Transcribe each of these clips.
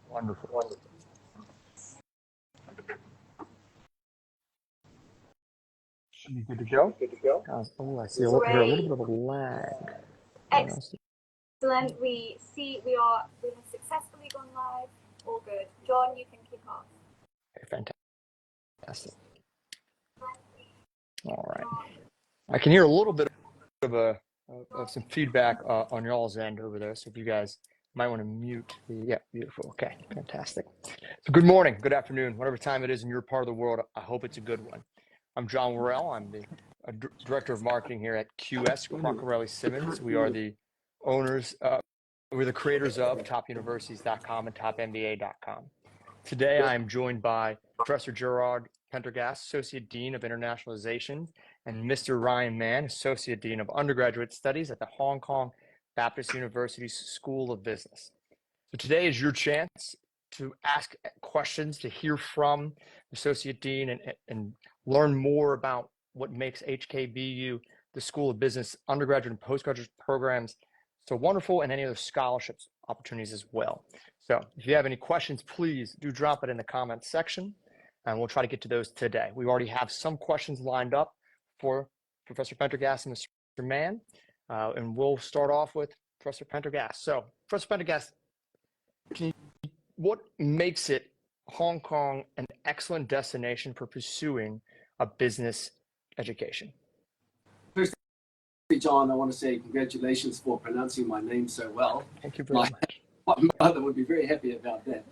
Wonderful. Wonderful. Should be good to go. Good to go. Oh, I see a little bit of a lag. Excellent. We have successfully gone live. All good. John, you can kick off. Okay, fantastic. All right. I can hear a little bit of some feedback on y'all's end over there. So if you guys might want to mute yeah, beautiful. Okay, fantastic. So good morning, good afternoon, whatever time it is in your part of the world. I hope it's a good one. I'm John Worrell. I'm the Director of Marketing here at QS, Quacquarelli Simmons. We are the owners, we're the creators of topuniversities.com and topmba.com. Today, I am joined by Professor Gerard Prendergast, Associate Dean of Internationalisation, and Mr. Ryan Mann, Associate Dean of Undergraduate Studies at the Hong Kong Baptist University's School of Business. So today is your chance to ask questions, to hear from Associate Dean and learn more about what makes HKBU, the School of Business, undergraduate and postgraduate programs so wonderful, and any other scholarships opportunities as well. So if you have any questions, please do drop it in the comments section, and we'll try to get to those today. We already have some questions lined up for Professor Prendergast and Mr. Mann, and we'll start off with Professor Prendergast. So Professor Prendergast, what makes it Hong Kong an excellent destination for pursuing a business education? First, John, I want to say congratulations for pronouncing my name so well. Thank you very much. My mother would be very happy about that.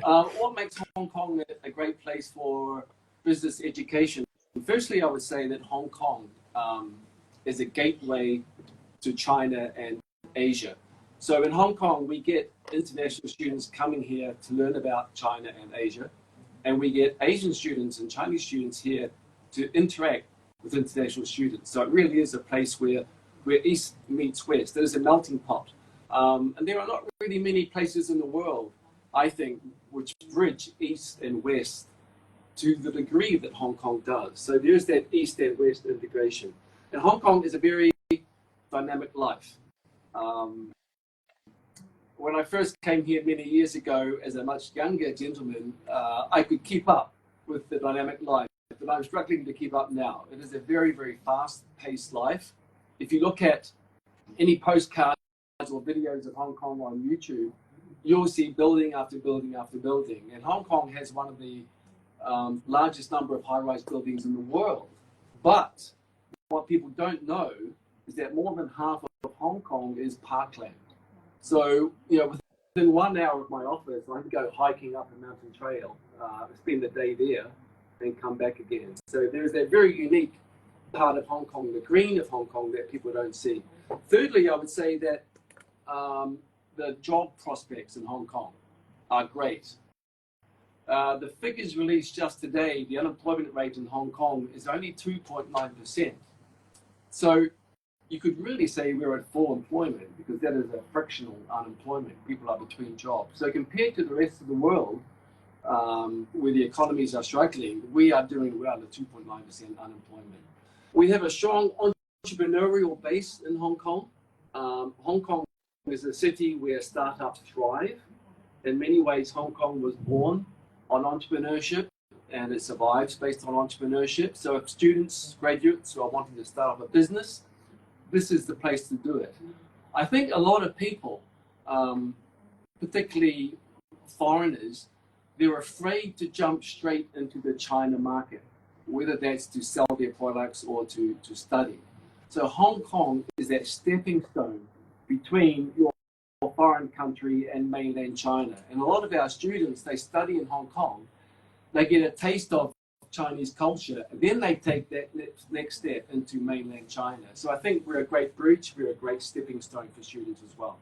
What makes Hong Kong a great place for business education? Firstly, I would say that Hong Kong is a gateway to China and Asia. So in Hong Kong, we get international students coming here to learn about China and Asia, and we get Asian students and Chinese students here to interact with international students. So it really is a place where East meets West. There's a melting pot. And there are not really many places in the world, I think, which bridge East and West to the degree that Hong Kong does. So there's that East and West integration. And Hong Kong is a very dynamic life. When I first came here many years ago as a much younger gentleman, I could keep up with the dynamic life, but I'm struggling to keep up now. It is a very, very fast-paced life. If you look at any postcards or videos of Hong Kong on YouTube, you'll see building after building after building. And Hong Kong has one of the largest number of high-rise buildings in the world. But what people don't know is that more than half of Hong Kong is parkland. So, you know, within 1 hour of my office, I can go hiking up a mountain trail, spend the day there, and come back again. So there's that very unique part of Hong Kong, the green of Hong Kong, that people don't see. Thirdly, I would say that the job prospects in Hong Kong are great. The figures released just today, the unemployment rate in Hong Kong is only 2.9%. So you could really say we're at full employment, because that is a frictional unemployment. People are between jobs. So compared to the rest of the world, where the economies are struggling, we are doing well at 2.9% unemployment. We have a strong entrepreneurial base in Hong Kong. Hong Kong is a city where startups thrive. In many ways, Hong Kong was born on entrepreneurship, and it survives based on entrepreneurship. So if students, graduates who are wanting to start up a business, this is the place to do it. I think a lot of people, particularly foreigners, they're afraid to jump straight into the China market, whether that's to sell their products or to study. So Hong Kong is that stepping stone between your foreign country and mainland China. And a lot of our students, they study in Hong Kong, they get a taste of Chinese culture, and then they take that next step into mainland China. So I think we're a great bridge, we're a great stepping stone for students as well.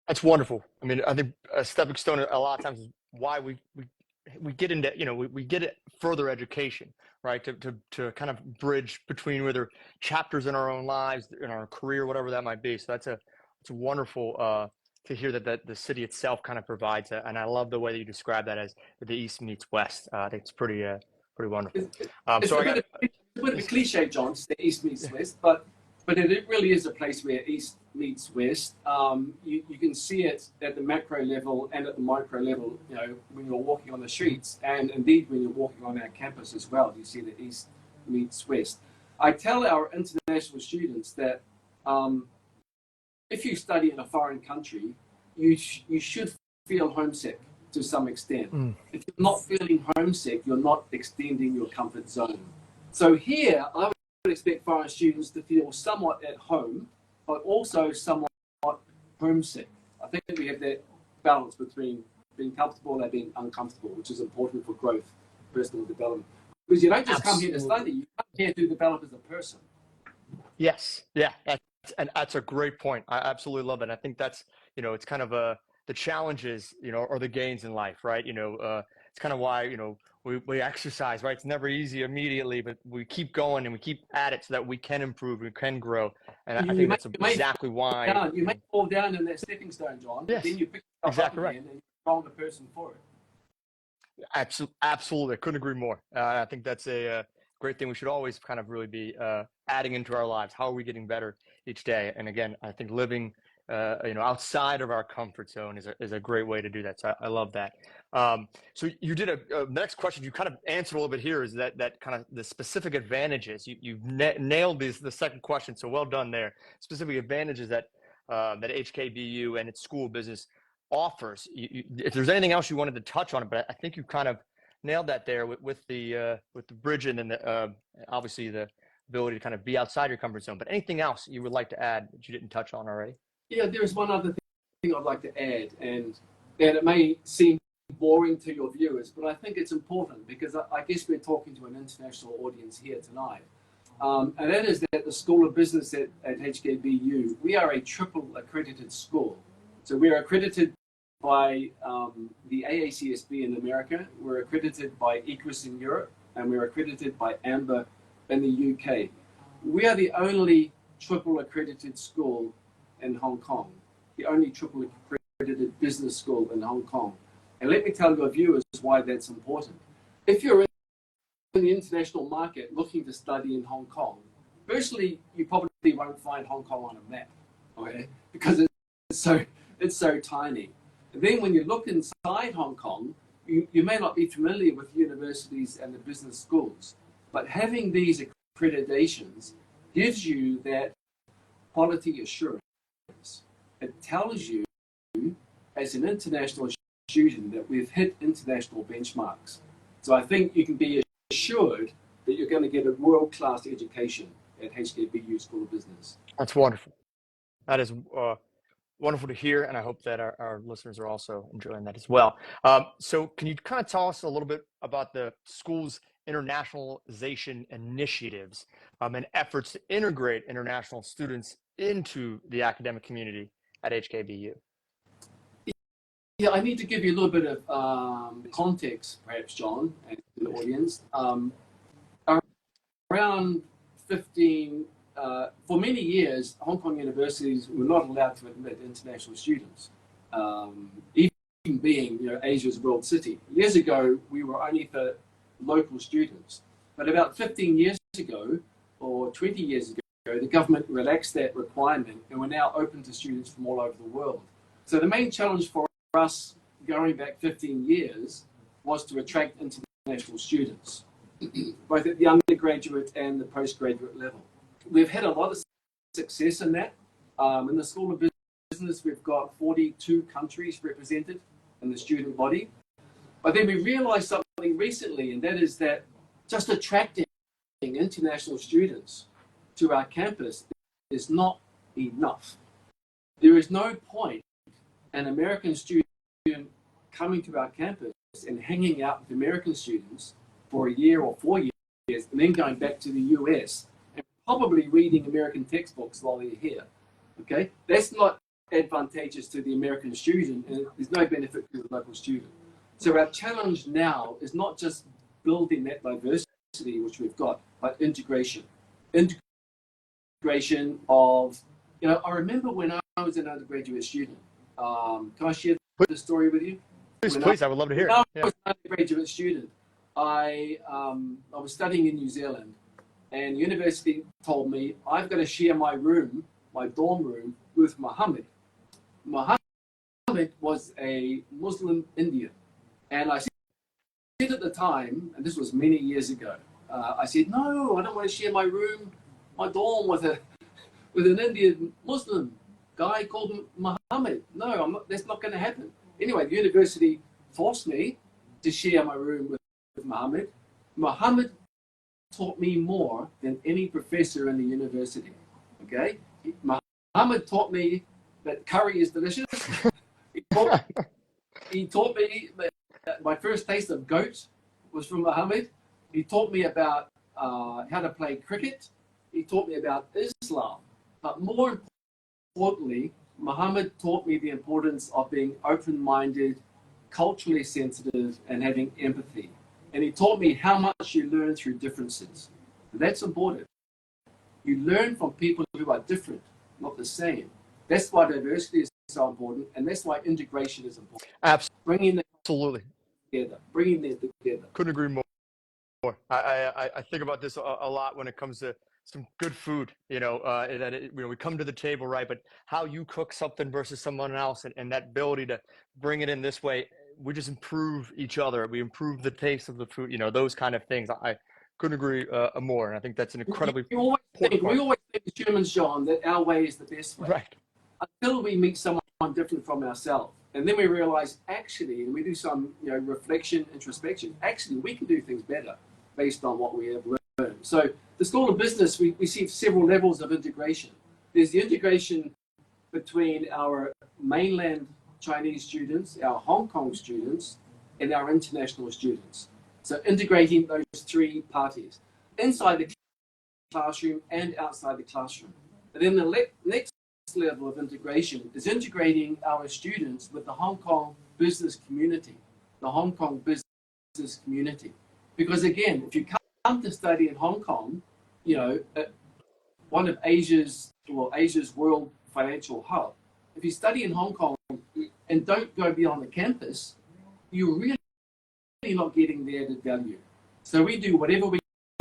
That's wonderful. I mean, I think a stepping stone a lot of times is why we get into, you know, we get it further education, right? To kind of bridge between whether chapters in our own lives, in our career, whatever that might be. So it's wonderful to hear that the city itself kind of provides that. And I love the way that you describe that as the East meets West. I think it's pretty wonderful. It's a bit of a cliche, John, the East meets West, but but it really is a place where East meets West. You can see it at the macro level and at the micro level, you know, when you're walking on the streets, and indeed when you're walking on our campus as well, you see the East meets West. I tell our international students that if you study in a foreign country, you should feel homesick to some extent. If you're not feeling homesick, you're not extending your comfort zone. So here, I would expect foreign students to feel somewhat at home, but also somewhat homesick. I think we have that balance between being comfortable and being uncomfortable, which is important for growth, personal development. Because you don't just come here to study, you come here to develop as a person. Yes. Yeah. That's a great point. I absolutely love it. And I think that's, you know, it's kind of the challenges, you know, or the gains in life, right? You know, it's kind of why, you know, we exercise, right? It's never easy immediately, but we keep going and we keep at it so that we can improve, we can grow. And I think that's exactly why. You may fall down in that stepping stone, John, but then you pick yourself up again and you're a stronger person for it. Absolutely. I couldn't agree more. I think that's a great thing. We should always kind of really be adding into our lives. How are we getting better each day? And again, I think living, you know, outside of our comfort zone is a great way to do that. So I love that. So you did the next question you kind of answered a little bit here is that kind of the specific advantages. You've nailed the second question. So well done there. Specific advantages that HKBU and its school business offers. If there's anything else you wanted to touch on it, but I think you kind of nailed that there with the bridge and the obviously the ability to kind of be outside your comfort zone. But anything else you would like to add that you didn't touch on already? Yeah, there's one other thing I'd like to add, and it may seem boring to your viewers, but I think it's important because I guess we're talking to an international audience here tonight. And that is that the School of Business at HKBU, we are a triple accredited school. So we're accredited by the AACSB in America, we're accredited by ECRIS in Europe, and we're accredited by AMBER in the UK. We are the only triple accredited school in Hong Kong, the only triple accredited business school in Hong Kong. And let me tell your viewers why that's important. If you're in the international market looking to study in Hong Kong, firstly, you probably won't find Hong Kong on a map, okay? Because it's so tiny. And then when you look inside Hong Kong, you may not be familiar with universities and the business schools, but having these accreditations gives you that quality assurance. It tells you, as an international student, that we've hit international benchmarks. So I think you can be assured that you're going to get a world-class education at HKBU School of Business. That's wonderful. That is wonderful to hear, and I hope that our listeners are also enjoying that as well. So can you kind of tell us a little bit about the school's internationalization initiatives and efforts to integrate international students into the academic community at HKBU? Yeah, I need to give you a little bit of context, perhaps, John, and the audience. Around 15, for many years, Hong Kong universities were not allowed to admit international students, even being, you know, Asia's world city. Years ago, we were only for local students. But about 15 years ago, or 20 years ago, the government relaxed that requirement, and we're now open to students from all over the world. So the main challenge for us going back 15 years was to attract international students, both at the undergraduate and the postgraduate level. We've had a lot of success in that. In the School of Business, we've got 42 countries represented in the student body. But then we realized something recently, and that is that just attracting international students to our campus is not enough. There is no point an American student coming to our campus and hanging out with American students for a year or 4 years and then going back to the US and probably reading American textbooks while they're here. Okay? That's not advantageous to the American student, and there's no benefit to the local student. So our challenge now is not just building that diversity, which we've got, but integration. Integration of, you know, I remember when I was an undergraduate student. Can I share the story with you? Please, I would love to hear it. When I was an undergraduate student, I was studying in New Zealand, And university told me I've got to share my room, my dorm room, with Muhammad. Muhammad was a Muslim Indian. And I said at the time, and this was many years ago, I said, no, I don't want to share my room, my dorm with an Indian Muslim guy called Muhammad. No, that's not going to happen. Anyway, the university forced me to share my room with Muhammad. Muhammad taught me more than any professor in the university. Okay? Muhammad taught me that curry is delicious. He taught me that my first taste of goat was from Muhammad. He taught me about how to play cricket. He taught me about Islam. But more importantly, Muhammad taught me the importance of being open-minded, culturally sensitive, and having empathy. And he taught me how much you learn through differences. And that's important. You learn from people who are different, not the same. That's why diversity is so important, and that's why integration is important. Absolutely. Bringing them together. Couldn't agree more. I think about this a lot when it comes to some good food, we come to the table, right? But how you cook something versus someone else, and that ability to bring it in this way, we just improve each other. We improve the taste of the food, those kind of things. I couldn't agree more. And I think that's an incredibly we always think as humans, John, that our way is the best way. Right. Until we meet someone different from ourselves. And then we realize, actually, and we do some reflection, introspection, actually, we can do things better based on what we have learned. So the School of Business, we see several levels of integration. There's the integration between our mainland Chinese students, our Hong Kong students, and our international students. So integrating those three parties inside the classroom and outside the classroom. And then the next level of integration is integrating our students with the Hong Kong business community, Because again, if you come to study in Hong Kong, one of Asia's world financial hub, if you study in Hong Kong and don't go beyond the campus, you're really not getting the added value. So we do whatever we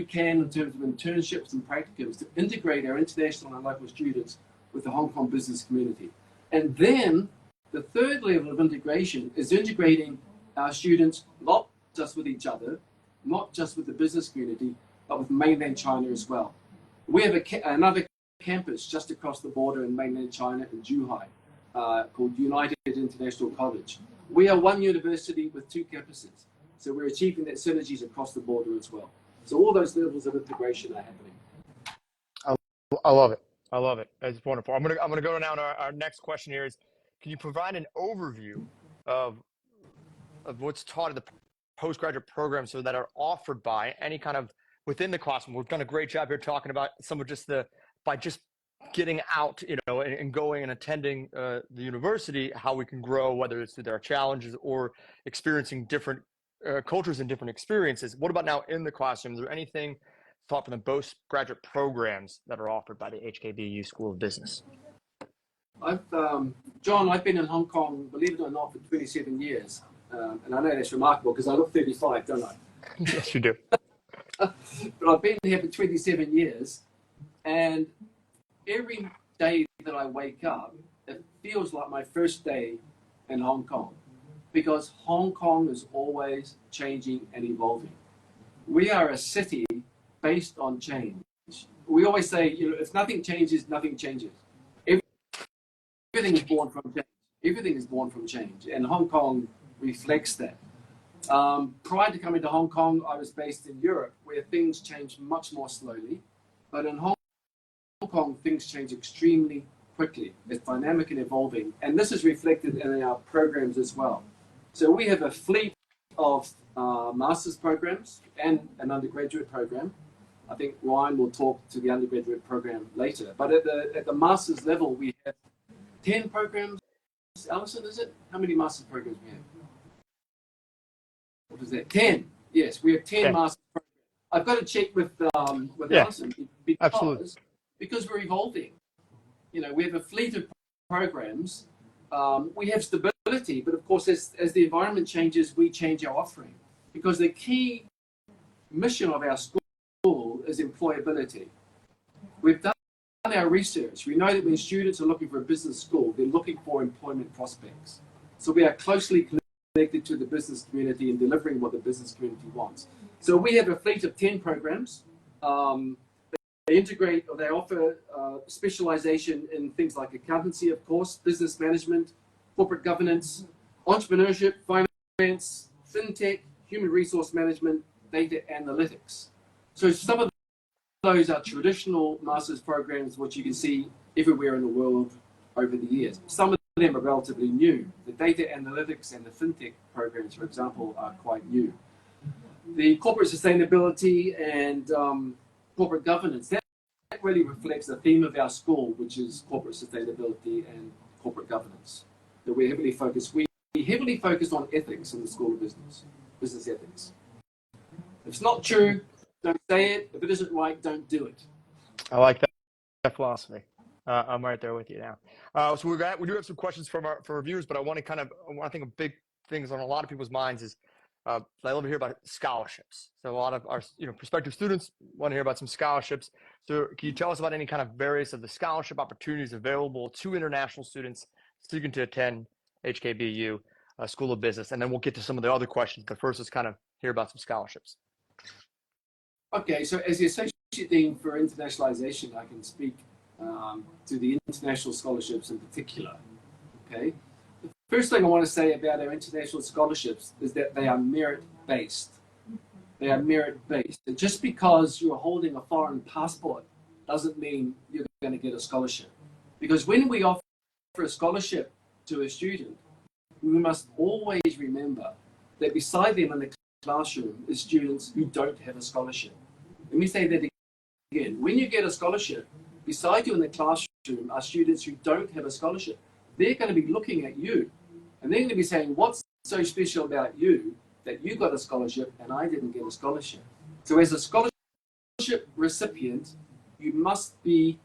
can in terms of internships and practicums to integrate our international and local students with the Hong Kong business community. And then the third level of integration is integrating our students not just with each other, not just with the business community, but with mainland China as well. We have another campus just across the border in mainland China in Zhuhai called United International College. We are one university with two campuses. So we're achieving that synergies across the border as well. So all those levels of integration are happening. I love it. I love it. It's wonderful. I'm gonna go now to our next question here is, can you provide an overview of what's taught in the postgraduate programs so that are offered by any kind of within the classroom? We've done a great job here talking about some of just by just getting out, and going and attending the university, how we can grow, whether it's through their challenges or experiencing different cultures and different experiences. What about now in the classroom? Is there anything taught from the postgraduate programs that are offered by the HKBU School of Business? John, I've been in Hong Kong, believe it or not, for 27 years. And I know that's remarkable because I look 35, don't I? Yes, you do. But I've been here for 27 years. And every day that I wake up, it feels like my first day in Hong Kong. Because Hong Kong is always changing and evolving. We are a city based on change. We always say, if nothing changes, nothing changes. Everything is born from change. Everything is born from change. And Hong Kong reflects that. Prior to coming to Hong Kong, I was based in Europe, where things change much more slowly. But in Hong Kong, things change extremely quickly. It's dynamic and evolving. And this is reflected in our programs as well. So we have a fleet of master's programs and an undergraduate program. I think Ryan will talk to the undergraduate program later. But at the master's level, we have 10 programs. Alison, is it? How many master's programs we have? What is that? 10. Yes, we have 10 master's programs. I've got to check with Alison because we're evolving. We have a fleet of programs. We have stability, but of course, as the environment changes, we change our offering. Because the key mission of our school is employability. We've done our research. We know that when students are looking for a business school, they're looking for employment prospects. So we are closely connected to the business community and delivering what the business community wants. So we have a fleet of 10 programs. They integrate, or they offer specialization in things like accountancy, of course, business management, corporate governance, entrepreneurship, finance, fintech, human resource management, data analytics. So some of those are traditional master's programs, which you can see everywhere in the world over the years. Some of them are relatively new. The data analytics and the fintech programs, for example, are quite new. The corporate sustainability and corporate governance, that really reflects the theme of our school, which is corporate sustainability and corporate governance. That we're heavily focused. We heavily focused on ethics in the School of Business, business ethics. If it's not true, don't say it. If it isn't right, don't do it. I like that philosophy. I'm right there with you now. So we do have some questions from our viewers, but I want to think of big things on a lot of people's minds is I love to hear about scholarships. So a lot of our prospective students want to hear about some scholarships. So can you tell us about any kind of various of the scholarship opportunities available to international students seeking to attend HKBU School of Business? And then we'll get to some of the other questions. But first, let's kind of hear about some scholarships. Okay, so as the Associate Dean for Internationalisation, I can speak to the international scholarships in particular. Okay. First thing I want to say about our international scholarships is that they are merit-based. They are merit-based. And just because you're holding a foreign passport doesn't mean you're going to get a scholarship. Because when we offer a scholarship to a student, we must always remember that beside them in the classroom is students who don't have a scholarship. Let me say that again. When you get a scholarship, beside you in the classroom are students who don't have a scholarship. They're going to be looking at you. And they're going to be saying, what's so special about you that you got a scholarship and I didn't get a scholarship? So as a scholarship recipient, you must be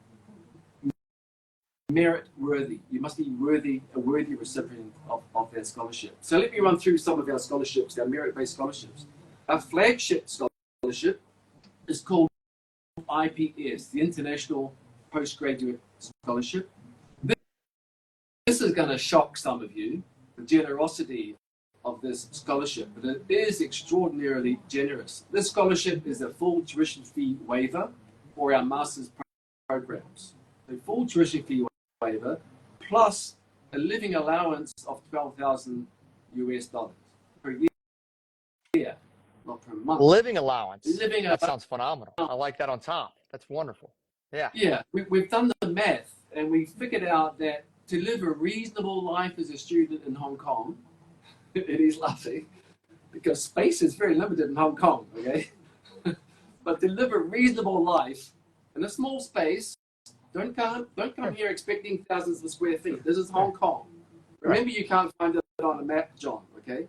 merit worthy. You must be a worthy recipient of that scholarship. So let me run through some of our scholarships, our merit-based scholarships. Our flagship scholarship is called IPS, the International Postgraduate Scholarship. This is going to shock some of you, the generosity of this scholarship, but it is extraordinarily generous. This scholarship is a full tuition fee waiver for our master's programs. A full tuition fee waiver plus a living allowance of $12,000 per year, not per month. Living allowance. That sounds phenomenal. I like that on top. That's wonderful. Yeah. Yeah, we've done the math and we figured out that to live a reasonable life as a student in Hong Kong, it is lovely because space is very limited in Hong Kong, okay? But to live a reasonable life in a small space, don't come here expecting thousands of square feet. This is Hong Kong. Remember, you can't find it on a map, John, okay?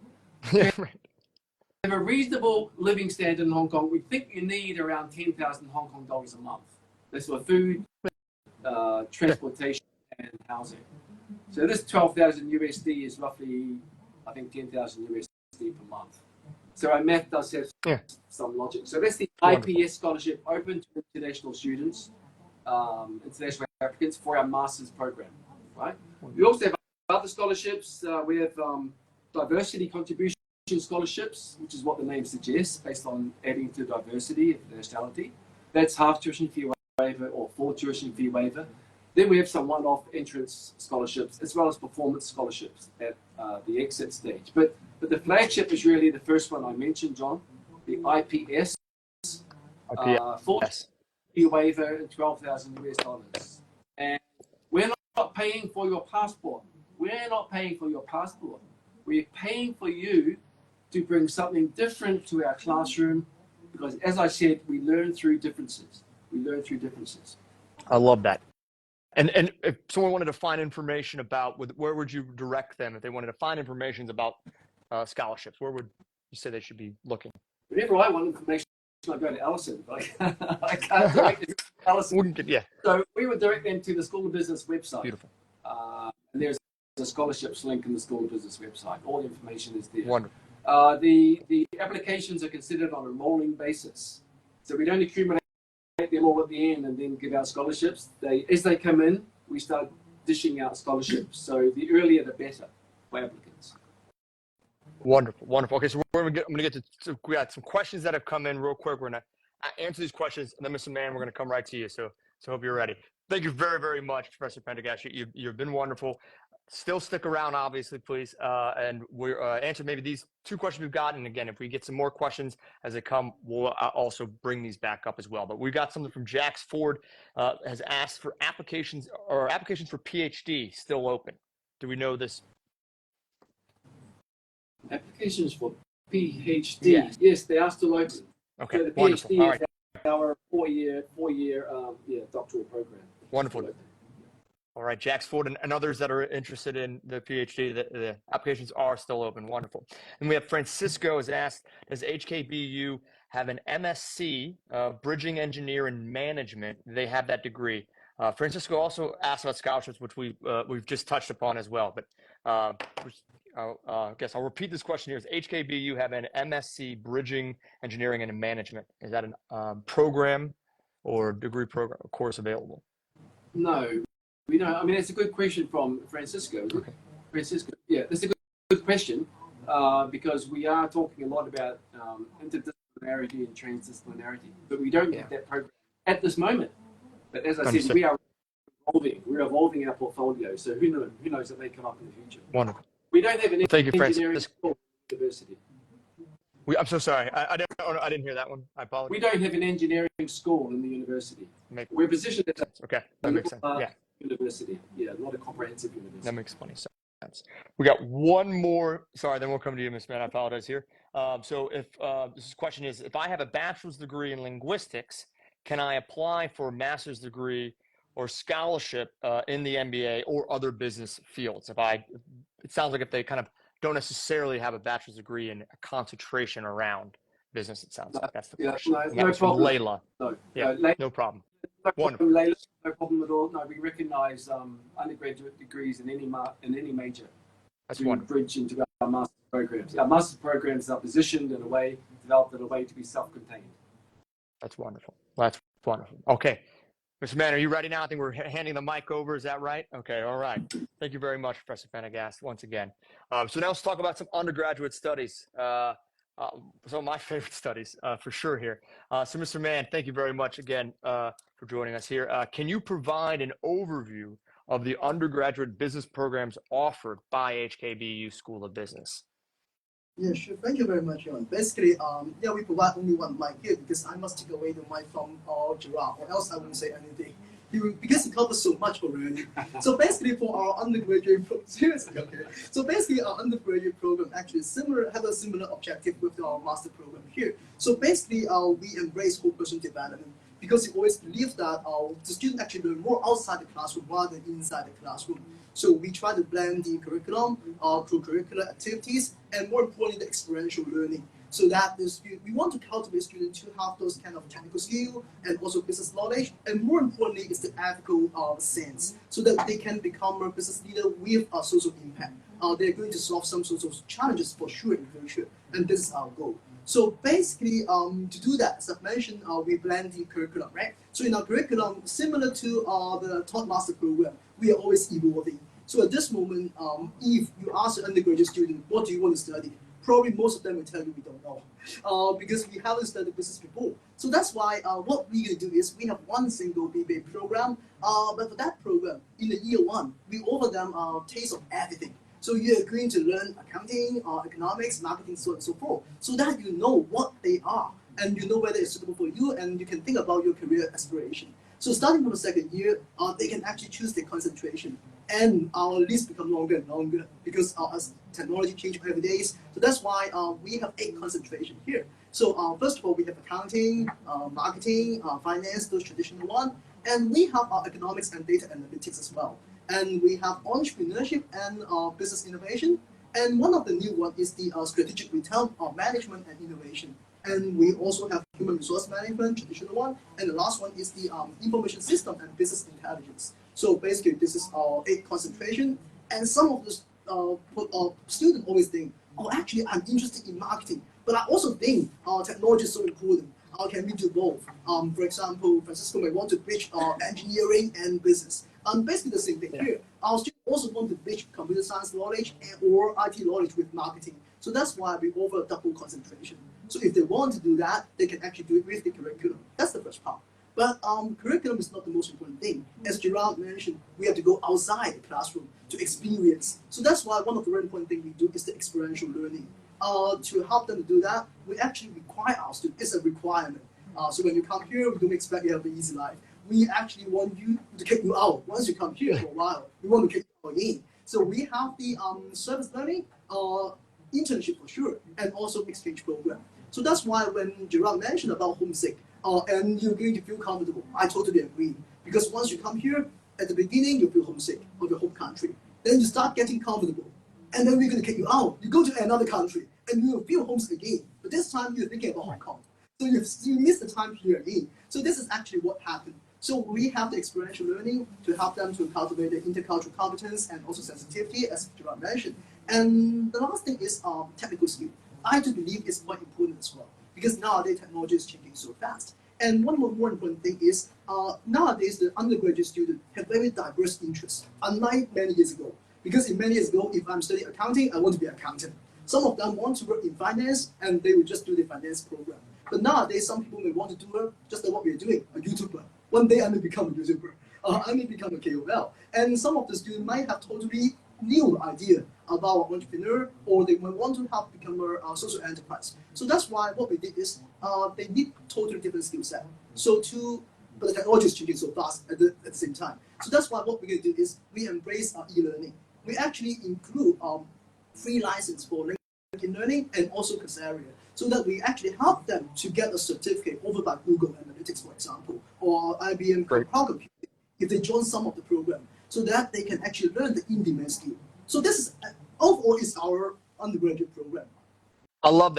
Yeah, right. To have a reasonable living standard in Hong Kong, we think you need around 10,000 Hong Kong dollars a month. That's for food, transportation, and housing. So this 12,000 USD is roughly, I think, 10,000 USD per month. So our math does have some logic. So that's the IPS scholarship open to international students, international applicants for our master's program, right? We also have other scholarships. We have diversity contribution scholarships, which is what the name suggests, based on adding to diversity of nationality. That's half tuition fee waiver or full tuition fee waiver. Then we have some one-off entrance scholarships as well as performance scholarships at the exit stage. But the flagship is really the first one I mentioned, John, the IPS. Full fee waiver and $12,000. And we're not paying for your passport. We're not paying for your passport. We're paying for you to bring something different to our classroom because, as I said, we learn through differences. I love that. And if someone wanted to find information about, where would you direct them if they wanted to find information about scholarships? Where would you say they should be looking? Whenever I want information, I go to Alison, but I can't direct them to Alison. So we would direct them to the School of Business website. Beautiful. And there's a scholarships link in the School of Business website. All the information is there. Wonderful. The applications are considered on a rolling basis. So we don't accumulate them all at the end and then give out scholarships. As they come in, we start dishing out scholarships. So the earlier the better for applicants. Wonderful, wonderful. Okay, so I'm going to get to we got some questions that have come in real quick. We're going to answer these questions, and then Mr. Mann, we're going to come right to you. So hope you're ready. Thank you very, very much, Professor Prendergast. You've been wonderful. Still stick around, obviously, please. And we'll answer maybe these two questions we've got. And again, if we get some more questions as they come, we'll also bring these back up as well. But we got something from Jax Ford, has asked for applications for PhD still open. Do we know this? Applications for PhD, yes, they are still open. Okay, so the wonderful. PhD All right. is our four-year doctoral program. Wonderful. All right, Jax Ford and others that are interested in the PhD, the applications are still open. Wonderful. And we have Francisco has asked, does HKBU have an MSc, Bridging Engineer and Management? Do they have that degree? Francisco also asked about scholarships, which we've just touched upon as well. But I guess I'll repeat this question here. Does HKBU have an MSc, Bridging Engineering and Management? Is that a program or degree program or course available? No. We know. I mean, it's a good question from Francisco. Okay. Francisco, yeah, that's a good question because we are talking a lot about interdisciplinarity and transdisciplinarity, but we don't have that program at this moment. But as I said, we are evolving. We're evolving our portfolio. So who knows that may come up in the future. Wonderful. We don't have an engineering school at the university. I'm so sorry. I didn't hear that one. I apologize. We don't have an engineering school in the university. We're positioned as okay. That makes sense. Yeah. University. Yeah, not a comprehensive university. That makes plenty of sense. We got one more. Sorry, then we'll come to you, Ms. Mann. I apologize here. So if this question is, if I have a bachelor's degree in linguistics, can I apply for a master's degree or scholarship in the MBA or other business fields? It sounds like if they kind of don't necessarily have a bachelor's degree in a concentration around business, it sounds like that's the question. No problem. Layla. No problem. Wonderful. No problem at all. No, we recognise undergraduate degrees in any major. That's wonderful. Bridge into our master's programs. Our master's programs are positioned in a way, developed in a way to be self-contained. That's wonderful. That's wonderful. Okay. Mr. Mann, are you ready now? I think we're handing the mic over. Is that right? Okay. All right. Thank you very much, Professor Prendergast, once again. So now let's talk about some undergraduate studies. Some of my favorite studies for sure here. So Mr. Mann, thank you very much again for joining us here. Can you provide an overview of the undergraduate business programs offered by HKBU School of Business? Yeah, sure. Thank you very much, John. Basically, we provide only one mic here because I must take away the mic from Gerard, or else I wouldn't say anything. Because he covers so much already. So basically, for our undergraduate our undergraduate program actually have a similar objective with our master program here. So basically, we embrace whole person development because we always believe that the student actually learn more outside the classroom rather than inside the classroom. So we try to blend the curriculum, co-curricular activities, and more importantly, the experiential learning. So that we want to cultivate students to have those kind of technical skill and also business knowledge, and more importantly, is the ethical sense, so that they can become a business leader with a social impact. They're going to solve some social challenges for sure in the future, and this is our goal. So basically, to do that, as I've mentioned, we blend the curriculum, right? So in our curriculum, similar to the Taught Master program, we are always evolving. So at this moment, if you ask an undergraduate student, what do you want to study? Probably most of them will tell you we don't know, because we haven't studied business before. So that's why what we're going to do is we have one single BBA program, but for that program, in the year one, we offer them a taste of everything. So you're going to learn accounting, economics, marketing, so on and so forth, so that you know what they are, and you know whether it's suitable for you, and you can think about your career aspiration. So starting from the second year, they can actually choose their concentration, and our list become longer and longer because as technology changes every day. So that's why we have 8 concentration here. So first of all, we have accounting, marketing, finance, those traditional ones, and we have our economics and data analytics as well. And we have entrepreneurship and business innovation. And one of the new ones is the strategic retail management and innovation. And we also have human resource management, traditional one. And the last one is the information system and business intelligence. So basically, this is our 8 concentration. And some of the students always think, oh, actually, I'm interested in marketing. But I also think technology is so important. can we do both? For example, Francisco may want to bridge engineering and business. Basically the same thing here. Our students also want to bridge computer science knowledge or IT knowledge with marketing. So that's why we offer a double concentration. So if they want to do that, they can actually do it with the curriculum. That's the first part. But curriculum is not the most important thing. As Gerard mentioned, we have to go outside the classroom to experience. So that's why one of the very important things we do is the experiential learning. To help them to do that, we actually require our students. It's a requirement. So when you come here, we don't expect you have an easy life. We actually want you to kick you out. Once you come here for a while, we want to kick you out again. So we have the service learning, internship for sure, and also exchange program. So that's why when Gerard mentioned about homesick, and you're going to feel comfortable, I totally agree. Because once you come here, at the beginning, you feel homesick of your home country. Then you start getting comfortable. And then we're going to kick you out. You go to another country, and you will feel homesick again. But this time, you're thinking about Hong Kong. So you miss the time here again. So this is actually what happened. So we have the experiential learning to help them to cultivate the intercultural competence and also sensitivity, as Gerard mentioned. And the last thing is technical skill. I do believe it's quite important as well, because nowadays technology is changing so fast. And one more important thing is nowadays the undergraduate students have very diverse interests, unlike many years ago. Because in many years ago, if I'm studying accounting, I want to be an accountant. Some of them want to work in finance, and they will just do the finance program. But nowadays, some people may want to do just like what we're doing, a YouTuber. One day I may become a YouTuber. I may become a KOL. And some of the students might have totally new idea about an entrepreneur, or they might want to help become a social enterprise. So that's why what we did is they need totally different skill set. But the technology is changing so fast at the same time. So that's why what we're going to do is we embrace e-learning. We actually include free license for LinkedIn Learning and also Coursera, so that we actually help them to get a certificate offered by Google Analytics, for example, or IBM Cloud Computing, if they join some of the program, so that they can actually learn the in-demand skill. So this is overall is our undergraduate program. I love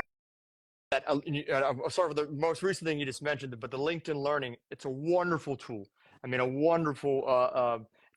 that. I'm sorry for the most recent thing you just mentioned, but the LinkedIn Learning, it's a wonderful tool. I mean, a wonderful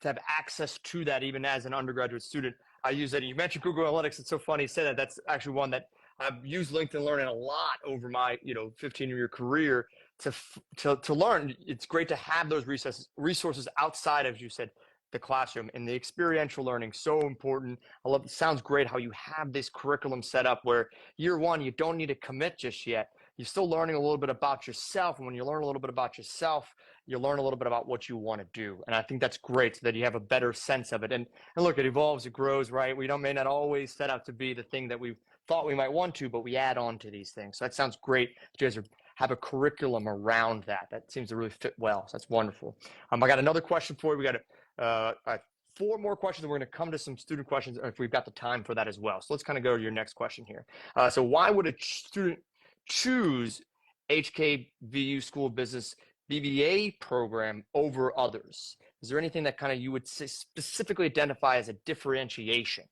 to have access to that even as an undergraduate student. I use that. You mentioned Google Analytics. It's so funny you say that. That's actually one that I've used LinkedIn Learning a lot over my 15-year career to learn. It's great to have those resources outside, as you said, the classroom, and the experiential learning, so important. I love it. Sounds great how you have this curriculum set up where year one, you don't need to commit just yet. You're still learning a little bit about yourself. And when you learn a little bit about yourself, you learn a little bit about what you want to do. And I think that's great so that you have a better sense of it. And look, it evolves, it grows, right? We may not always set out to be the thing that we thought we might want to, but we add on to these things. So that sounds great. You guys have a curriculum around that. That seems to really fit well. So that's wonderful. I got another question for you. We got 4 more questions, and we're going to come to some student questions if we've got the time for that as well. So let's kind of go to your next question here. So why would a student choose HKBU School of Business BBA program over others? Is there anything that kind of you would specifically identify as a differentiation?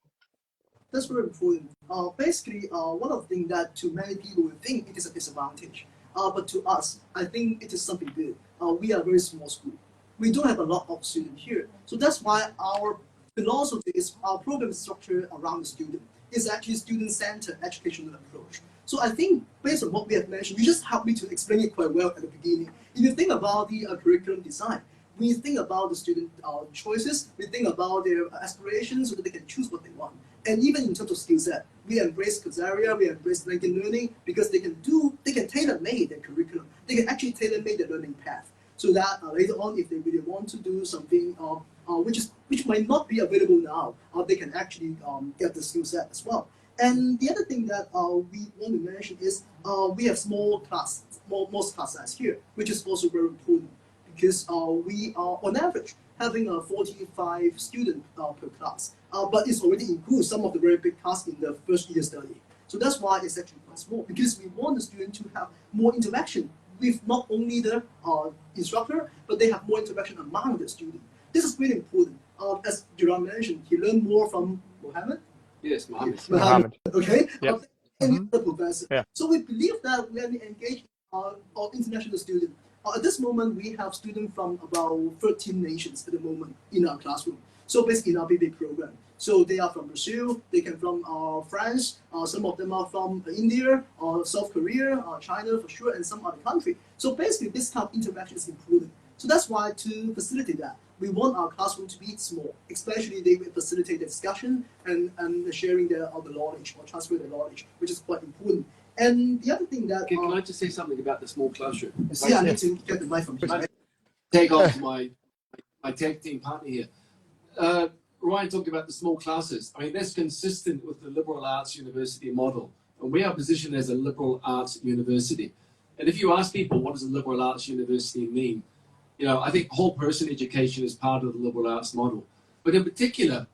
That's very important. Basically, one of the things that to many people would think it is a disadvantage, but to us, I think it is something good. We are a very small school. We don't have a lot of students here. So that's why our philosophy is our program is structured around the student. It's actually student-centered educational approach. So I think based on what we have mentioned, you just helped me to explain it quite well at the beginning. If you think about the curriculum design, we think about the student choices, we think about their aspirations so that they can choose what they want. And even in terms of skill set, we embrace Coursera, we embrace LinkedIn Learning, because they can tailor-make their curriculum. They can actually tailor-make their learning path, so that later on, if they really want to do something which might not be available now, they can actually get the skill set as well. And the other thing that we want to mention is we have small class size here, which is also very important, because we are on average having 45 students per class, but it's already includes some of the very big class in the first year study. So that's why it's actually quite small, because we want the student to have more interaction with not only the instructor, but they have more interaction among the student. This is really important. As Gerard mentioned, he learned more from Mohammed. Yes, Mohammed. Okay. Yep. Any other professor. Yeah. So we believe that when we engage our international students, at this moment we have students from about 13 nations at the moment in our classroom. So basically in our BBA program. So they are from Brazil, they come from France, some of them are from India, South Korea, China for sure, and some other country. So basically this kind of interaction is important. So that's why to facilitate that, we want our classroom to be small, especially they will facilitate the discussion and sharing the knowledge or transfer the knowledge, which is quite important. And the other thing that... Can I just say something about the small classroom? Yeah, I need to get the mic from here. Right? Take on to my tag team partner here. Ryan talked about the small classes. I mean, that's consistent with the liberal arts university model. And we are positioned as a liberal arts university. And if you ask people, what does a liberal arts university mean? You know, I think whole person education is part of the liberal arts model. But in particular,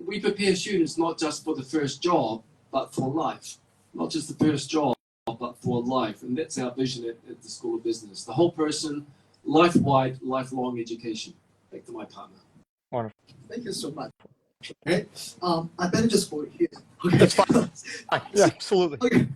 we prepare students not just for the first job, but for life. Not just the first job, but for life. And that's our vision at the School of Business. The whole person, life-wide, lifelong education. Back to my partner. Wonderful. Thank you so much. Okay. I better just hold it here. Okay. That's fine. Yeah, absolutely. Okay.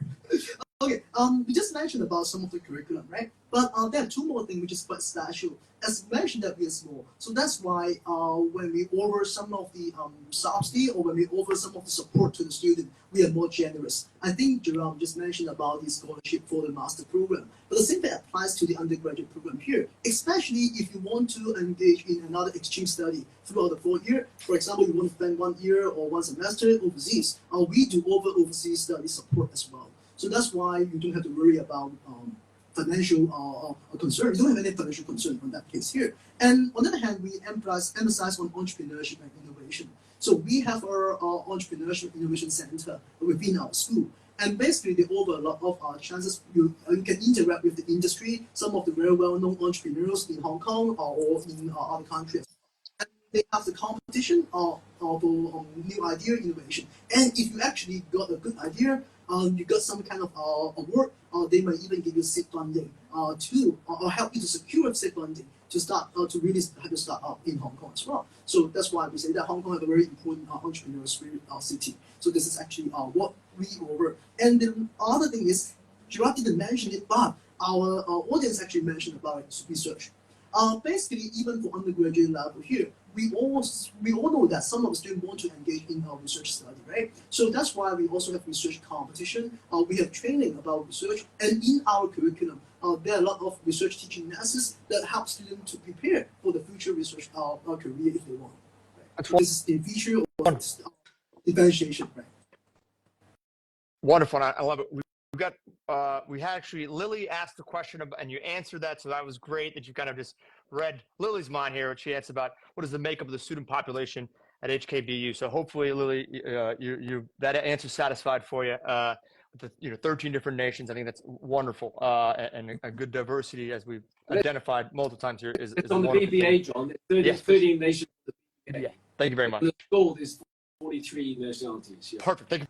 Okay. We just mentioned about some of the curriculum, right? But there are two more things which is quite special. As mentioned that we are small, so that's why when we offer some of the subsidy or when we offer some of the support to the student, we are more generous. I think Gerard just mentioned about the scholarship for the master program, but the same thing applies to the undergraduate program here, especially if you want to engage in another exchange study throughout the 4 year. For example, you want to spend 1 year or 1 semester overseas. We do offer overseas study support as well. So that's why you don't have to worry about financial concern. We don't have any financial concern on that case here. And on the other hand, we emphasize on entrepreneurship and innovation. So we have our entrepreneurship innovation center within our school. And basically, they offer a lot of chances. You can interact with the industry, some of the very well-known entrepreneurs in Hong Kong or in other countries. And they have the competition for new idea innovation. And if you actually got a good idea, you got some kind of award, they might even give you seed funding to or help you to secure seed funding to start to really have to start up in Hong Kong as well. So that's why we say that Hong Kong has a very important entrepreneurial spirit city. So this is actually what we offer. And the other thing is, Gerard didn't mention it, but our audience actually mentioned about research. Basically, even for undergraduate level here, we all know that some of the students want to engage in our research study, right? So that's why we also have research competition. We have training about research, and in our curriculum, there are a lot of research teaching methods that help students to prepare for the future research career if they want. Right? So this is a feature of differentiation, right? Wonderful. I love it. We had actually Lily asked the question about, and you answered that, so that was great that you kind of just read Lily's mind here, which she asked about what is the makeup of the student population at HKBU. So hopefully, Lily, that answer satisfied for you. With the 13 different nations, I think that's wonderful, and a good diversity as we've identified multiple times here is on the BBA, John. 13 nations. Yeah. Thank you very much. The goal is 43 nationalities. Yeah. Perfect. Thank you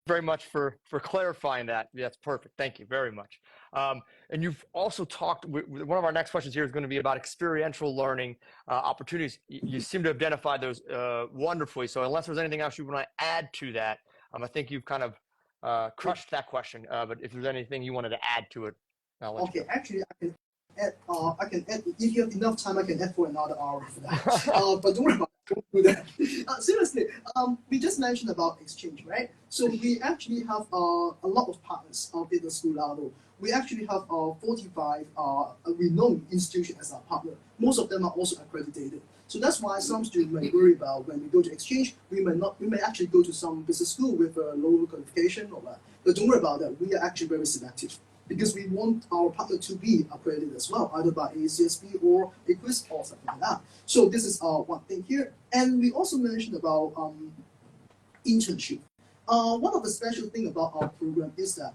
very much for clarifying that. That's perfect. Thank you very much. And you've also talked, one of our next questions here is going to be about experiential learning opportunities. You seem to identify those wonderfully. So unless there's anything else you want to add to that, I think you've kind of crushed that question. But if there's anything you wanted to add to it, I'll let you go. Actually, I can add, if you have enough time, I can add for another hour for that. But don't worry about it. Don't do that. Seriously, we just mentioned about exchange, right? So we actually have a lot of partners in the school level. We actually have 45 renowned institutions as our partner. Most of them are also accredited. So that's why some students may worry about when we go to exchange, we may actually go to some business school with a lower qualification or that. But don't worry about that. We are actually very selective, because we want our partner to be accredited as well, either by ACSB or EQUIS or something like that. So this is one thing here. And we also mentioned about internship. One of the special thing about our program is that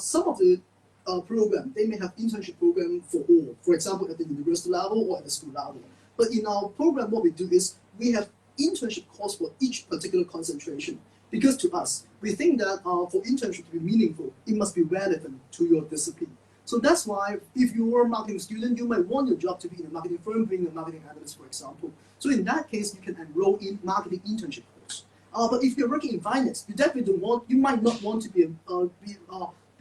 some of the program, they may have internship program for all, for example, at the university level or at the school level. But in our program, what we do is we have internship course for each particular concentration. Because to us, we think that for internship to be meaningful, it must be relevant to your discipline. So that's why if you're a marketing student, you might want your job to be in a marketing firm, being a marketing analyst, for example. So in that case, you can enroll in marketing internship course. But if you're working in finance, you definitely don't want, you might not want to be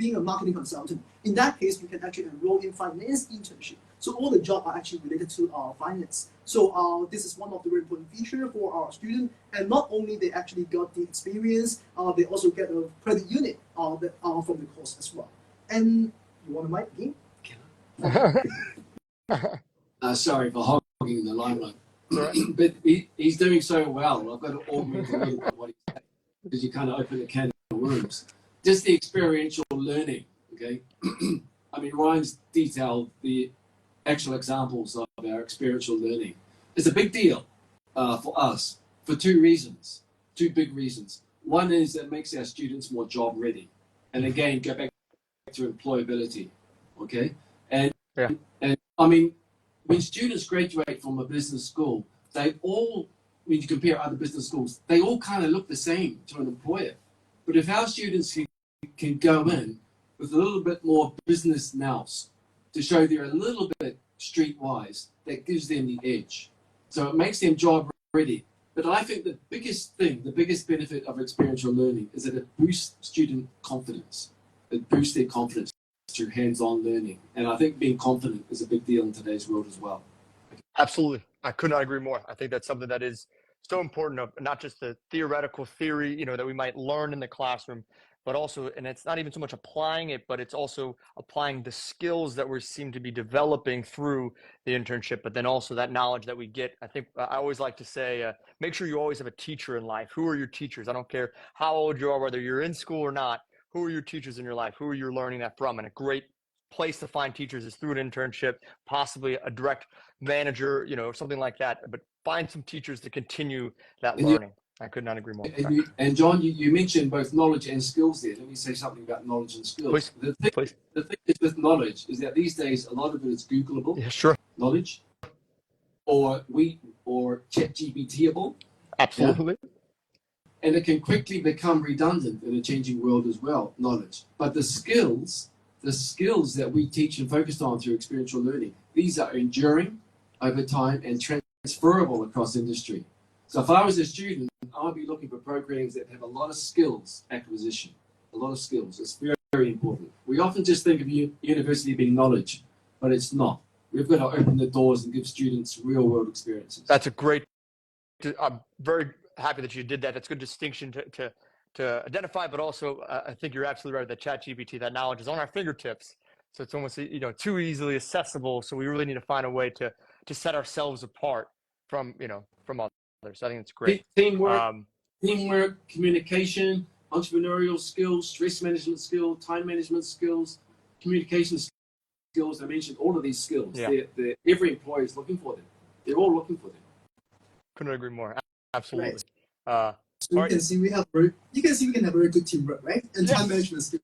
being a marketing consultant. In that case, you can actually enroll in finance internship. So all the jobs are actually related to finance. So this is one of the very important features for our students. And not only they actually got the experience, they also get a credit unit from the course as well. And you want to mic again? Sorry for hogging the limelight. Right. But he's doing so well. I've got to augment a little bit what he's saying, because you kind of open a can of worms. Just the experiential learning, okay? I mean, Ryan's detailed the actual examples of our experiential learning. It's a big deal for us for two big reasons. One is that it makes our students more job ready. And again, go back to employability, okay? And I mean, when students graduate from a business school, they all, when you compare other business schools, they all kind of look the same to an employer. But if our students can go in with a little bit more business nous to show they're a little bit streetwise, that gives them the edge. So it makes them job ready. But I think the biggest thing, the biggest benefit of experiential learning is that it boosts student confidence. It boosts their confidence through hands-on learning. And I think being confident is a big deal in today's world as well. Absolutely. I could not agree more. I think that's something that is so important, of not just the theoretical theory, you know, that we might learn in the classroom, but also, and it's not even so much applying it, but it's also applying the skills that we seem to be developing through the internship, but then also that knowledge that we get. I think I always like to say, make sure you always have a teacher in life. Who are your teachers? I don't care how old you are, whether you're in school or not. Who are your teachers in your life? Who are you learning that from? And a great place to find teachers is through an internship, possibly a direct manager, you know, something like that. But find some teachers to continue that learning. I could not agree more. And John, you mentioned both knowledge and skills there. Let me say something about knowledge and skills. Please. The thing is with knowledge is that these days a lot of it is Googleable. Yeah, sure. Knowledge, or ChatGPTable. Absolutely. Yeah? And it can quickly become redundant in a changing world as well, knowledge. But the skills that we teach and focus on through experiential learning, these are enduring over time and transferable across industry. So if I was a student, I'd be looking for programs that have a lot of skills acquisition, a lot of skills. It's very, very important. We often just think of university being knowledge, but it's not. We've got to open the doors and give students real world experiences. That's a great, I'm very happy that you did that. That's a good distinction to identify, but also I think you're absolutely right that ChatGPT, that knowledge is on our fingertips. So it's almost, you know, too easily accessible. So we really need to find a way to set ourselves apart from, you know, from others. So I think it's great. Teamwork, communication, entrepreneurial skills, stress management skills, time management skills, communication skills. I mentioned all of these skills. Yeah. Every employer is looking for them. They're all looking for them. Couldn't agree more. Absolutely. Right. So you can see we can have very good teamwork, right? And time management skills.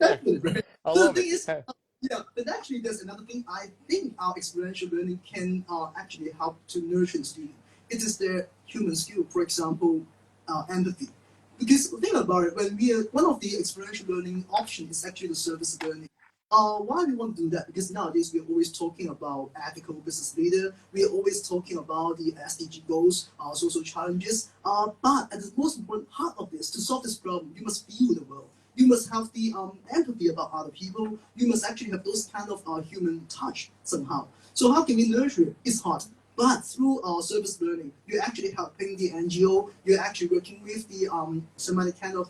Definitely, right? So the thing is, but actually there's another thing I think our experiential learning can actually help to nurture the student. It is their human skill, for example, empathy. Because think about it, when one of the experiential learning options is actually the service learning. Why we want to do that? Because nowadays we're always talking about ethical business leader. We are always talking about the SDG goals, social challenges. But at the most important part of this, to solve this problem, you must feel the world. You must have the empathy about other people. You must actually have those kind of human touch somehow. So how can we nurture it? It's hard. But through service learning, you're actually helping the NGO. You're actually working with the some other kind of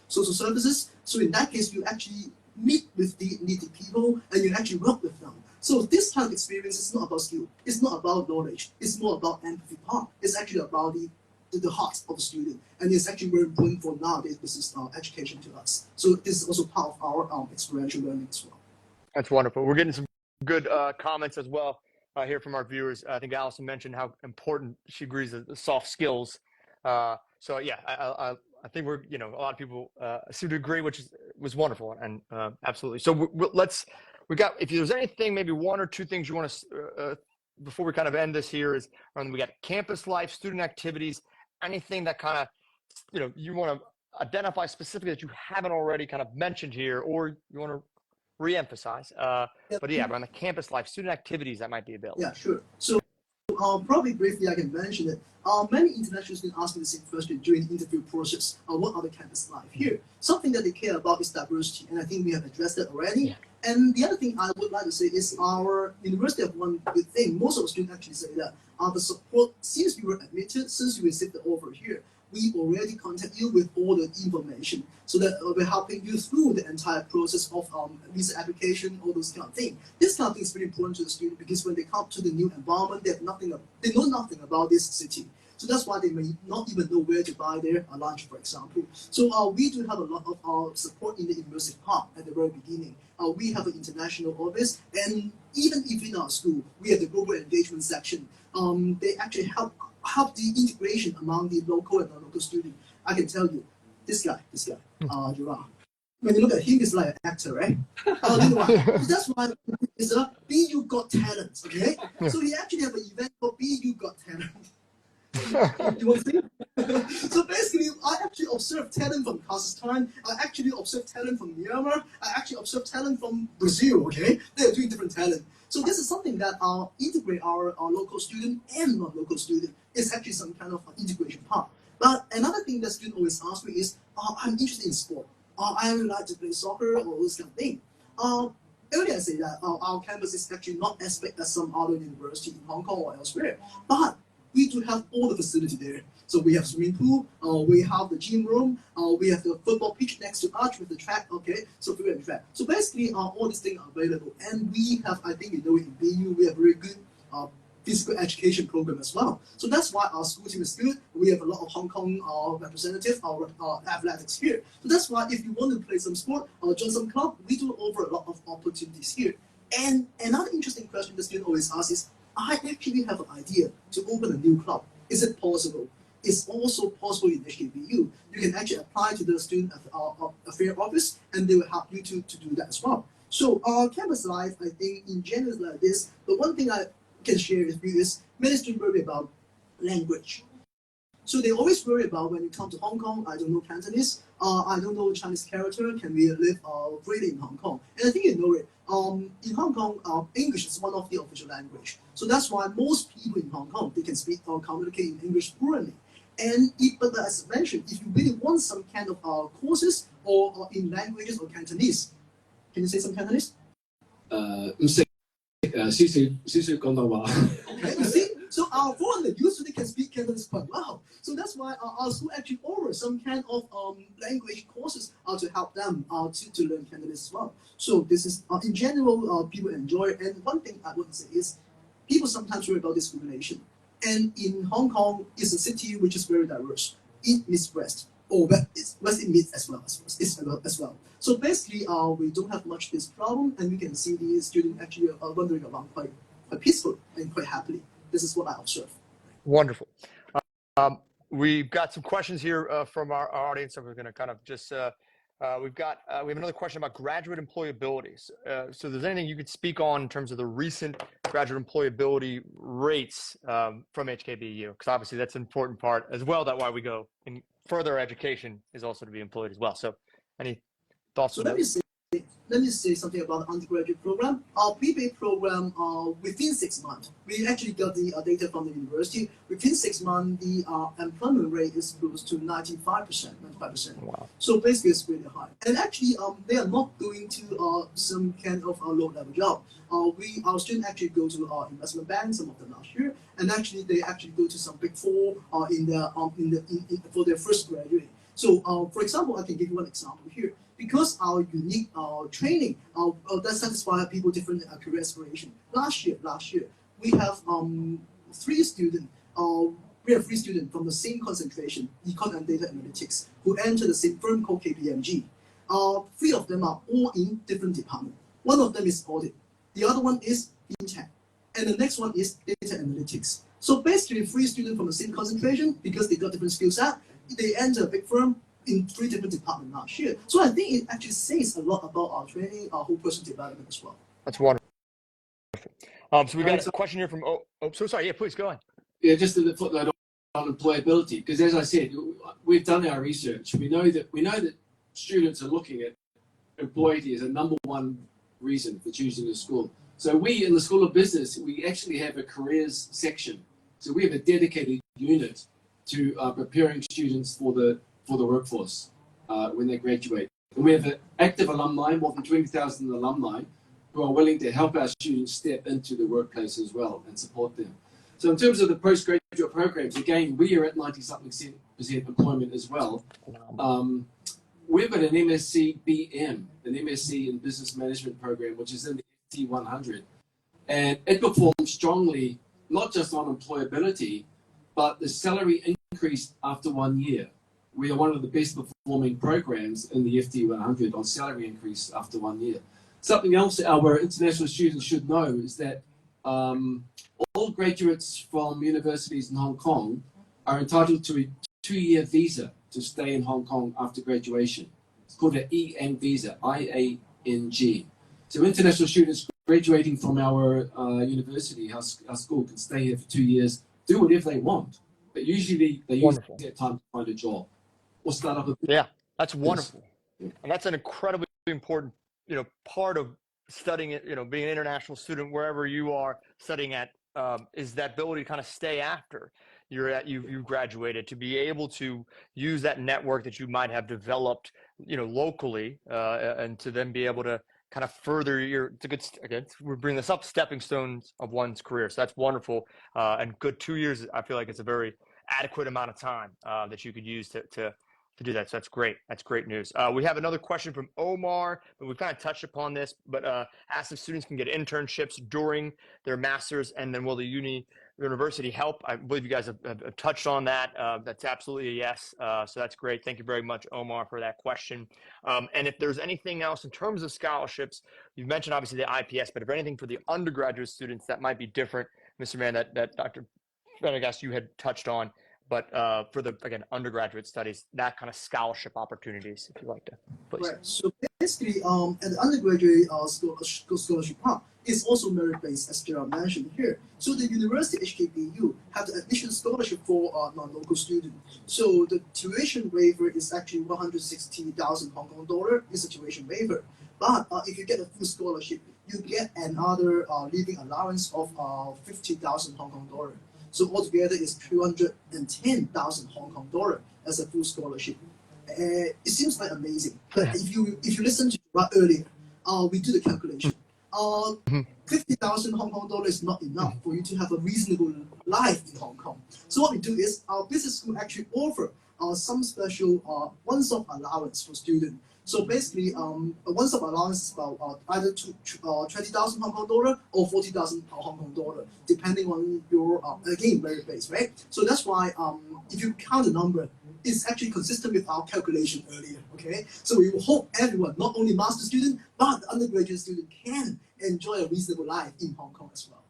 social services. So in that case, you actually meet with the needy people and you actually work with them. So this kind of experience is not about skill. It's not about knowledge. It's more about empathy part. It's actually about the heart of the student. And it's actually very important for nowadays business education to us. So this is also part of our experiential learning as well. That's wonderful. We're getting some good comments as well here from our viewers. I think Allison mentioned how important she agrees with the soft skills. So yeah, I think we're, you know, a lot of people seem to agree, which was wonderful and absolutely. So if there's anything, maybe one or two things you want to, before we kind of end this here is, we got campus life, student activities, anything that kind of, you know, you want to identify specifically that you haven't already kind of mentioned here, or you want to reemphasize. But yeah, around the campus life, student activities that might be available. Yeah, sure. So probably briefly I can mention it. Many international students ask me the same question during the interview process. What are the campus life here? Something that they care about is diversity, and I think we have addressed that already. Yeah. And the other thing I would like to say is our university have one good thing. Most of the students actually say that the support, since we were admitted, since we received the offer here, we already contact you with all the information so that we're helping you through the entire process of visa application, all those kind of things. This kind of thing is very important to the student because when they come to the new environment, they know nothing about this city. So that's why they may not even know where to buy their lunch, for example. So we do have a lot of support in the university part at the very beginning. We have an international office, and even in our school, we have the global engagement section. They actually help the integration among the local and non-local students. I can tell you, this guy, Gerard. When you look at him, he's like an actor, right? That's why it's a BU Got Talent, okay? So we actually have an event called BU Got Talent. You want to see? So basically, I actually observed talent from Kazakhstan. I actually observed talent from Myanmar. I actually observed talent from Brazil, okay? They're doing different talent. So this is something that integrate our local student and non-local student. It's actually some kind of integration part. But another thing that students always ask me is, I'm interested in sport. I would like to play soccer or this kind of thing. Earlier I said that our campus is actually not as big as some other university in Hong Kong or elsewhere. But we do have all the facility there. So we have swimming pool, we have the gym room, we have the football pitch next to us with the track, okay? So field and track. So basically, all these things are available. And we have, I think you know, in BU, we have very good physical education program as well. So that's why our school team is good. We have a lot of Hong Kong representatives, our athletics here. So that's why if you want to play some sport or join some club, we do offer a lot of opportunities here. And another interesting question the student always asks is, I actually have an idea to open a new club. Is it possible? It's also possible in HKBU. You can actually apply to the student affairs office, and they will help you to do that as well. So our campus life, I think, in general is like this. But one thing I can share with you is many students worry about language. So they always worry about when you come to Hong Kong, I don't know Cantonese, I don't know Chinese character, can we live freely in Hong Kong? And I think you know it. In Hong Kong, English is one of the official language. So that's why most people in Hong Kong, they can speak or communicate in English fluently. And but as I mentioned, if you really want some kind of courses or in languages or Cantonese, can you say some Cantonese? 唔識少少廣東話。 Okay, you see, so our foreigner usually can speak Cantonese quite well. So that's why our school actually offers some kind of language courses to help them to learn Cantonese as well. So this is, in general, people enjoy it. And one thing I would say is, people sometimes worry about discrimination. And in Hong Kong, it's a city which is very diverse. It meets West, or West it meets as well. So basically, we don't have much this problem, and we can see the students actually wandering around quite peaceful and quite happily. This is what I observe. Wonderful. We've got some questions here from our audience, so we're going to kind of just we have another question about graduate employability. So if there's anything you could speak on in terms of the recent graduate employability rates from HKBU, because obviously that's an important part as well. That's why we go in further education is also to be employed as well. So any thoughts? So let me say something about the undergraduate program. Our PBA program, within 6 months, we actually got the data from the university. Within 6 months, the employment rate is close to 95%. Wow. So basically, it's really high. And actually, they are not going to some kind of low-level job. Our students actually go to investment banks, some of them last year, and actually they actually go to some big four for their first graduate. So, for example, I can give you one example here. Because our unique training that satisfies people different career aspiration. Last year, we have 3 students. We have 3 students from the same concentration, econ and data analytics, who enter the same firm called KPMG. 3 of them are all in different departments. One of them is audit. The other one is fintech, and the next one is data analytics. So basically, 3 students from the same concentration, because they got different skill set, they enter a big firm in 3 different departments last year. So I think it actually says a lot about our training, our whole personal development as well. That's wonderful. So we got a question here from, so sorry. Yeah, please go on. Yeah, just a footnote on employability, because as I said, we've done our research. We know that students are looking at employability as a #1 reason for choosing a school. So we in the School of Business, we actually have a careers section So we have a dedicated unit to preparing students for the workforce when they graduate. And we have an active alumni, more than 20,000 alumni, who are willing to help our students step into the workplace as well and support them. So in terms of the postgraduate programs, again, we are at 90-something% employment as well. We've got an MSc BM, an MSc in Business Management program, which is in the FT 100. And it performs strongly, not just on employability, but the salary increase after 1 year. We are one of the best performing programs in the FT 100 on salary increase after 1 year. Something else our international students should know is that all graduates from universities in Hong Kong are entitled to a 2-year visa to stay in Hong Kong after graduation. It's called an EN visa, IANG. So international students graduating from our university, our school, can stay here for 2 years, do whatever they want. But usually they use that time to find a job or start up a business. Yeah, that's wonderful. And that's an incredibly important, part of studying it, being an international student, wherever you are studying at, is that ability to kind of stay after you've graduated, to be able to use that network that you might have developed, locally, and to then be able to kind of further we're bringing this up, stepping stones of one's career. So that's wonderful. And good 2 years, I feel like it's a very adequate amount of time that you could use to do that. So that's great. That's great news. We have another question from Omar, but we've kind of touched upon this, but asked if students can get internships during their master's, and then will the university help? I believe you guys have touched on that. That's absolutely a yes. So that's great. Thank you very much, Omar, for that question. And if there's anything else in terms of scholarships, you've mentioned obviously the IPS, but if anything for the undergraduate students that might be different, Mr. Mann, that Dr. Prendergast you had touched on, but for the, again, undergraduate studies, that kind of scholarship opportunities, if you'd like to, please. Right. So basically, at the undergraduate scholarship part, is also merit-based, as Gerard mentioned here. So the university HKBU have the admission scholarship for non-local students. So the tuition waiver is actually 160,000 Hong Kong dollar is a tuition waiver. But if you get a full scholarship, you get another living allowance of 50,000 Hong Kong dollar. So altogether is 210,000 Hong Kong dollar as a full scholarship. It seems like amazing. But if you listen to Gerard earlier, we do the calculation. 50,000 Hong Kong dollar is not enough for you to have a reasonable life in Hong Kong. So what we do is our business school actually offer some special once-off allowance for students. So basically, a once-off allowance is about either 20,000 Hong Kong dollar or 40,000 Hong Kong dollar, depending on your again merit base, right? So that's why if you count the number, it's actually consistent with our calculation earlier. Okay, so we will hope everyone, not only master student but undergraduate student, can enjoy a reasonable life in Hong Kong as well.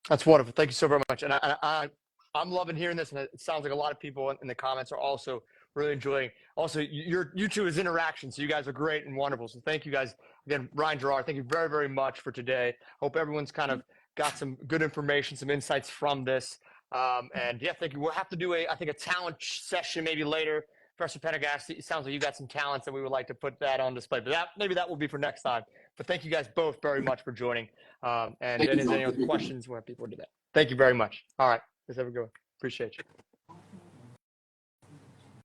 That's wonderful. Thank you so very much. And I'm loving hearing this, and it sounds like a lot of people in the comments are also really enjoying. Also, you two is interaction, so you guys are great and wonderful. So thank you guys again, Ryan, Gerard. Thank you very, very much for today. Hope everyone's kind of got some good information, some insights from this. And yeah, thank you. We'll have to do a talent session maybe later. Professor Prendergast, it sounds like you got some talents, and we would like to put that on display. But maybe that will be for next time. But thank you guys both very much for joining. And if there's any other questions, we want people to do that. Thank you very much. All right, let's have a go. Appreciate you.